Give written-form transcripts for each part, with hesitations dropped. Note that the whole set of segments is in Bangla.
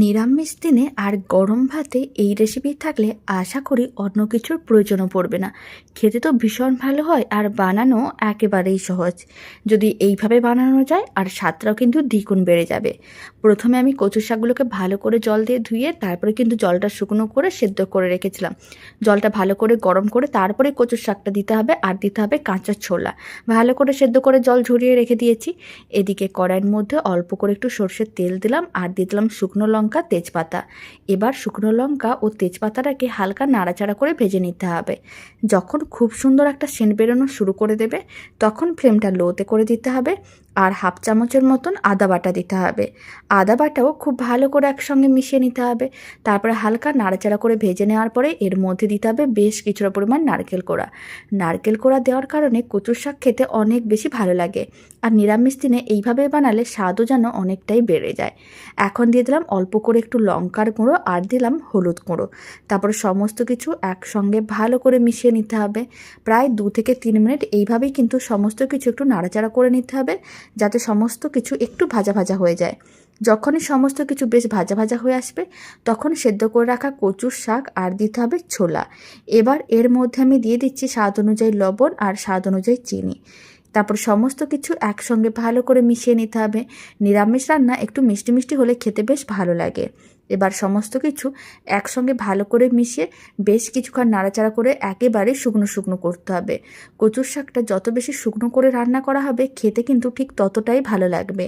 নিরামিষ দিনে আর গরম ভাতে এই রেসিপি থাকলে আশা করি অন্য কিছুর প্রয়োজনও পড়বে না। খেতে তো ভীষণ ভালো হয় আর বানানো একেবারেই সহজ। যদি এইভাবে বানানো যায় আর স্বাদটাও কিন্তু দ্বিগুণ বেড়ে যাবে। প্রথমে আমি কচু শাকগুলোকে ভালো করে জল দিয়ে ধুয়ে তারপরে কিন্তু জলটা শুকনো করে সেদ্ধ করে রেখেছিলাম। জলটা ভালো করে গরম করে তারপরে কচুর শাকটা দিতে হবে আর দিতে হবে কাঁচা ছোলা। ভালো করে সেদ্ধ করে জল ঝরিয়ে রেখে দিয়েছি। এদিকে কড়াইয়ের মধ্যে অল্প করে একটু সর্ষের তেল দিলাম আর দিয়ে দিলাম শুকনো লঙ্কা, তেজপাতা। এবার শুকনো লঙ্কা ও তেজপাতাটাকে হালকা নাড়াচাড়া করে ভেজে নিতে হবে। যখন খুব সুন্দর একটা সেন্ট বেরোনো শুরু করে দেবে তখন ফ্লেমটা লোতে করে দিতে হবে আর হাফ চামচের মতন আদা বাটা দিতে হবে। আদা বাটাও খুব ভালো করে একসঙ্গে মিশিয়ে নিতে হবে। তারপরে হালকা নাড়াচাড়া করে ভেজে নেওয়ার পরে এর মধ্যে দিতে হবে বেশ কিছুটা পরিমাণ নারকেল কোড়া। নারকেল কোড়া দেওয়ার কারণে কচুর শাক খেতে অনেক বেশি ভালো লাগে আর নিরামিষ দিনে এইভাবে বানালে স্বাদও যেন অনেকটাই বেড়ে যায়। এখন দিয়ে দিলাম অল্প করে একটু লঙ্কার গুঁড়ো আর দিলাম হলুদ গুঁড়ো। তারপরে সমস্ত কিছু একসঙ্গে ভালো করে মিশিয়ে নিতে হবে। প্রায় 2 থেকে 3 মিনিট এইভাবেই কিন্তু সমস্ত কিছু একটু নাড়াচাড়া করে নিতে হবে, যাতে সমস্ত কিছু একটু ভাজা ভাজা হয়ে যায়। যখনই সমস্ত কিছু বেশ ভাজা ভাজা হয়ে আসবে তখন সেদ্ধ করে রাখা কচুর শাক আর দিতে হবে ছোলা। এবার এর মধ্যে আমি দিয়ে দিচ্ছি স্বাদ অনুযায়ী লবণ আর স্বাদ অনুযায়ী চিনি। তারপর সমস্ত কিছু একসঙ্গে ভালো করে মিশিয়ে নিতে হবে। নিরামিষ রান্না একটু মিষ্টি মিষ্টি হলে খেতে বেশ ভালো লাগে। এবার সমস্ত কিছু একসঙ্গে ভালো করে মিশিয়ে বেশ কিছুক্ষণ নাড়াচাড়া করে একেবারে শুকনো শুকনো করতে হবে। কচুর শাকটা যত বেশি শুকনো করে রান্না করা হবে খেতে কিন্তু ঠিক ততটাই ভালো লাগবে।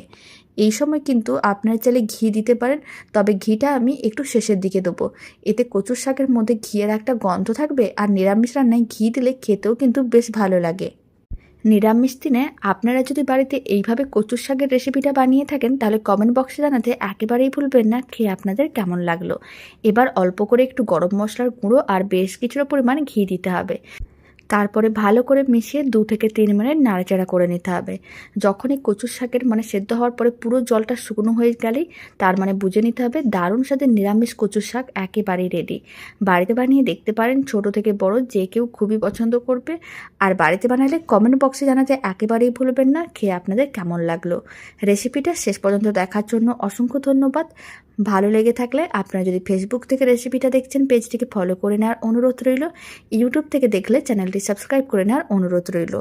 এই সময় কিন্তু আপনারা চাইলে ঘি দিতে পারেন, তবে ঘিটা আমি একটু শেষের দিকে দেবো। এতে কচুর শাকের মধ্যে ঘিয়ের একটা গন্ধ থাকবে আর নিরামিষ রান্নায় ঘি দিলে খেতেও কিন্তু বেশ ভালো লাগে। নিরামিষ দিনে আপনারা যদি বাড়িতে এইভাবে কচুর শাকের রেসিপিটা বানিয়ে থাকেন তাহলে কমেন্ট বক্সে জানাতে একেবারেই ভুলবেন না খেয়ে আপনাদের কেমন লাগলো। এবার অল্প করে একটু গরম মশলার গুঁড়ো আর বেশ কিছুটা পরিমাণ ঘি দিতে হবে। তারপরে ভালো করে মিশিয়ে 2 থেকে 3 মিনিট নাড়াচাড়া করে নিতে হবে। যখনই কচুর শাকের সেদ্ধ হওয়ার পরে পুরো জলটা শুকনো হয়ে গেলেই তার বুঝে নিতে হবে দারুণ স্বাদের নিরামিষ কচুর শাক একেবারেই রেডি। বাড়িতে বানিয়ে দেখতে পারেন, ছোট থেকে বড় যে কেউ খুবই পছন্দ করবে। আর বাড়িতে বানালে কমেন্ট বক্সে জানাতে একেবারেই ভুলবেন না খেয়ে আপনাদের কেমন লাগলো। রেসিপিটা শেষ পর্যন্ত দেখার জন্য অসংখ্য ধন্যবাদ। ভালো লেগে থাকলে আপনারা যদি ফেসবুক থেকে রেসিপিটা দেখছেন পেজটিকে ফলো করে নেওয়ার অনুরোধ রইল। ইউটিউব থেকে দেখলে চ্যানেলটি সাবস্ক্রাইব করে নেওয়ার অনুরোধ রইল।